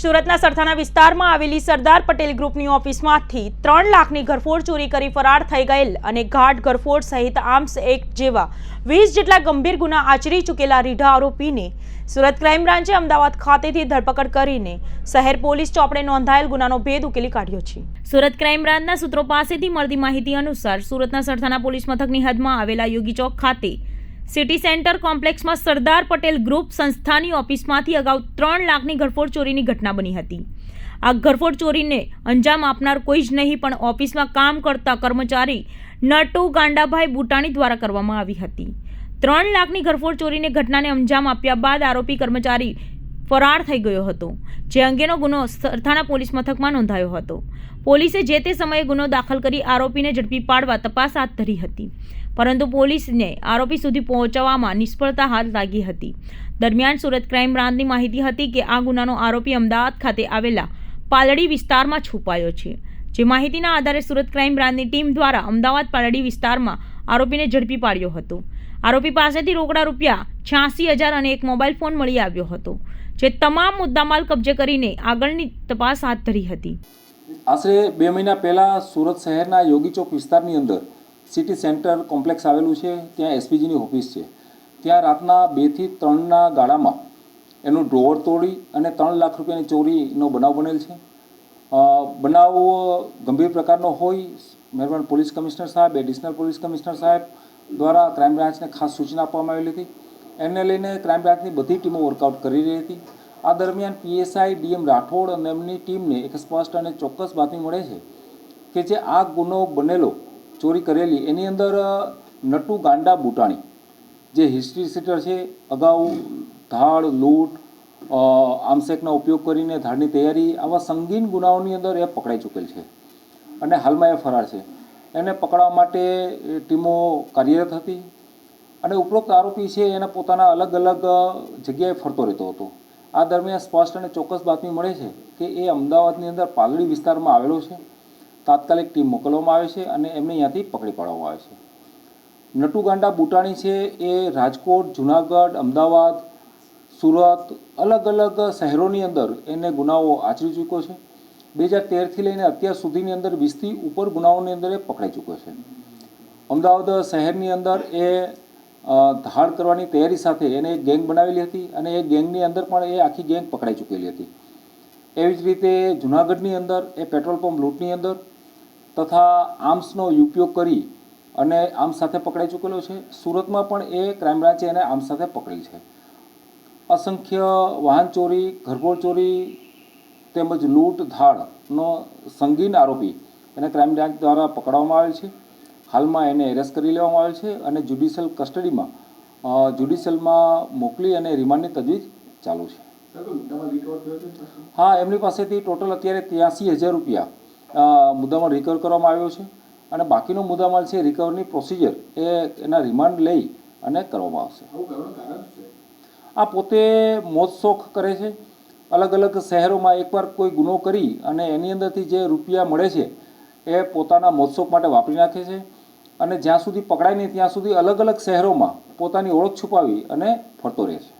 સુરતના સરથાના વિસ્તારમાં આવેલી સરદાર પટેલ ગ્રુપની ઓફિસમાંથી 3 લાખની ઘરફોડ ચોરી કરી ફરાર થઈ ગયેલ અને ઘાટ ઘરફોડ સહિત આર્મ્સ એક્ટ જેવા 20 જેટલા ગંભીર ગુના આચરી ચૂકેલા રીઢા આરોપીને સુરત ક્રાઇમ બ્રાન્ચે અમદાવાદ ખાતેથી ધરપકડ કરીને શહેર પોલીસ ચોપડે નોંધાયેલ ગુનાનો ભેદ ઉકેલી કાઢ્યો છે। સુરત ક્રાઇમ બ્રાન્ચના સૂત્રો પાસેથી મળતી માહિતી અનુસાર સુરતના સરથાના પોલીસ મથકની હદમાં આવેલા યોગી ચોક ખાતે સિટી સેન્ટર કોમ્પ્લેક્સમાં સરદાર પટેલ ગ્રુપ સંસ્થાની ઓફિસમાંથી અગાઉ 3 લાખની ઘરફોડ ચોરીની ઘટના બની હતી। આ ઘરફોડ ચોરીને અંજામ આપનાર કોઈ જ નહીં પણ ઓફિસમાં કામ કરતા કર્મચારી નટુ ગાંડાભાઈ બુટાણી દ્વારા કરવામાં આવી હતી। 3 લાખની ઘરફોડ ચોરીની ઘટનાને અંજામ આપ્યા બાદ આરોપી કર્મચારી ફરાર થઈ ગયો હતો, જે અંગેનો ગુનો સરથાણા પોલીસ મથકમાં નોંધાયો હતો। પોલીસે જે તે સમયે ગુનો દાખલ કરી આરોપીને ઝડપી પાડવા તપાસ હાથ ધરી હતી, પરંતુ પોલીસને આરોપી સુધી પહોંચવામાં નિષ્ફળતા હાથ લાગી હતી। દરમિયાન સુરત ક્રાઇમ બ્રાન્ચની માહિતી હતી કે આ ગુનાનો આરોપી અમદાવાદ ખાતે આવેલા પાલડી વિસ્તારમાં છુપાયો છે, જે માહિતીના આધારે સુરત ક્રાઇમ બ્રાન્ચની ટીમ દ્વારા અમદાવાદ પાલડી વિસ્તારમાં આરોપીને ઝડપી પાડ્યો હતો। આરોપી પાસેથી રોકડા રૂપિયા 86,000 અને એક મોબાઈલ ફોન મળી આવ્યો હતો, જે તમામ મુદ્દામાલ કબજે કરીને આગળની તપાસ હાથ ધરી હતી। આશરે 2 મહિના પહેલાં સુરત શહેરના યોગી ચોક વિસ્તારની અંદર સિટી સેન્ટર કોમ્પ્લેક્સ આવેલું છે, ત્યાં એસપીજીની ઓફિસ છે। ત્યાં રાતના 2 થી 3ના ગાળામાં એનું ડ્રોવર તોડી અને 3 લાખ રૂપિયાની ચોરીનો બનાવ બનેલ છે। બનાવ ગંભીર પ્રકારનો હોય મહેરબાન પોલીસ કમિશનર સાહેબ, એડિશનલ પોલીસ કમિશનર સાહેબ દ્વારા ક્રાઇમ બ્રાન્ચને ખાસ સૂચના આપવામાં આવેલી હતી। એને લઈને ક્રાઇમ બ્રાન્ચની બધી ટીમો વર્કઆઉટ કરી રહી હતી। આ દરમિયાન પીએસઆઈ ડીએમ રાઠોડ અને એમની ટીમને એક સ્પષ્ટ અને ચોક્કસ બાતમી મળે છે કે જે આ ગુનો બનેલો ચોરી કરેલી એની અંદર નટુ ગાંડા બુટાણી જે હિસ્ટ્રી સીટર છે, અગાઉ ધાડ, લૂંટ, આર્મસેકનો ઉપયોગ કરીને ધાડની તૈયારી, આવા સંગીન ગુનાઓની અંદર એ પકડાઈ ચૂકેલ છે અને હાલમાં એ ફરાર છે। એને પકડવા માટે ટીમો કાર્યરત હતી અને ઉપરોક્ત આરોપી છે એને પોતાના અલગ અલગ જગ્યાએ ફરતો રહેતો હતો। આ દરમિયાન સ્પષ્ટ અને ચોક્કસ બાતમી મળે છે કે એ અમદાવાદની અંદર પાલડી વિસ્તારમાં આવેલો છે। તાત્કાલિક ટીમ મોકલવામાં આવે છે અને એમને અહીંયાથી પકડી પાડવામાં આવે છે। નટુ ગાંડા બુટાણી છે એ રાજકોટ, જુનાગઢ, અમદાવાદ, સુરત અલગ અલગ શહેરોની અંદર એને ગુનાઓ આચરી ચૂક્યો છે। 2013થી લઈને અત્યાર સુધીની અંદર 20થી ઉપર ગુનાઓની અંદર એ પકડાઈ ચૂક્યો છે। અમદાવાદ શહેરની અંદર એ ધાડ કરવાની તૈયારી સાથે એને એક ગેંગ બનાવેલી હતી અને એ ગેંગની અંદર પણ એ આખી ગેંગ પકડાઈ ચૂકેલી હતી। એવી જ રીતે જુનાગઢની અંદર એ પેટ્રોલ પંપ લૂંટની અંદર તથા આર્મ્સનો ઉપયોગ કરી અને આર્મ્સ સાથે પકડાઈ ચૂકેલો છે। સુરતમાં પણ એ ક્રાઇમ બ્રાન્ચે એને આર્મ્સ સાથે પકડી છે। અસંખ્ય વાહન ચોરી, ઘરફોડ ચોરી તેમજ લૂંટ ધાડનો સંગીન આરોપી એને ક્રાઇમ બ્રાન્ચ દ્વારા પકડવામાં આવેલ છે। હાલમાં એને એરેસ્ટ કરી લેવામાં આવેલ છે અને જ્યુડિશિયલ કસ્ટડીમાં જ્યુડિશિયલમાં મોકલી અને રિમાન્ડની તજવીજ ચાલુ છે। હા, એમની પાસેથી ટોટલ અત્યારે 83,000 રૂપિયા મુદ્દામાલ રિકવર કરવામાં આવ્યો છે અને બાકીનો મુદ્દામાલ છે રિકવરની પ્રોસિજર એના રિમાન્ડ લઈ અને કરવામાં આવશે। આ પોતે મોજ શોખ કરે છે, અલગ અલગ શહેરોમાં એકવાર કોઈ ગુનો કરી અને એની અંદરથી જે રૂપિયા મળે છે એ પોતાના મોજ શોખ માટે વાપરી નાખે છે અને જ્યાં સુધી પકડાય નહીં ત્યાં સુધી અલગ અલગ શહેરોમાં પોતાની ઓળખ છુપાવી અને ફરતો રહે છે।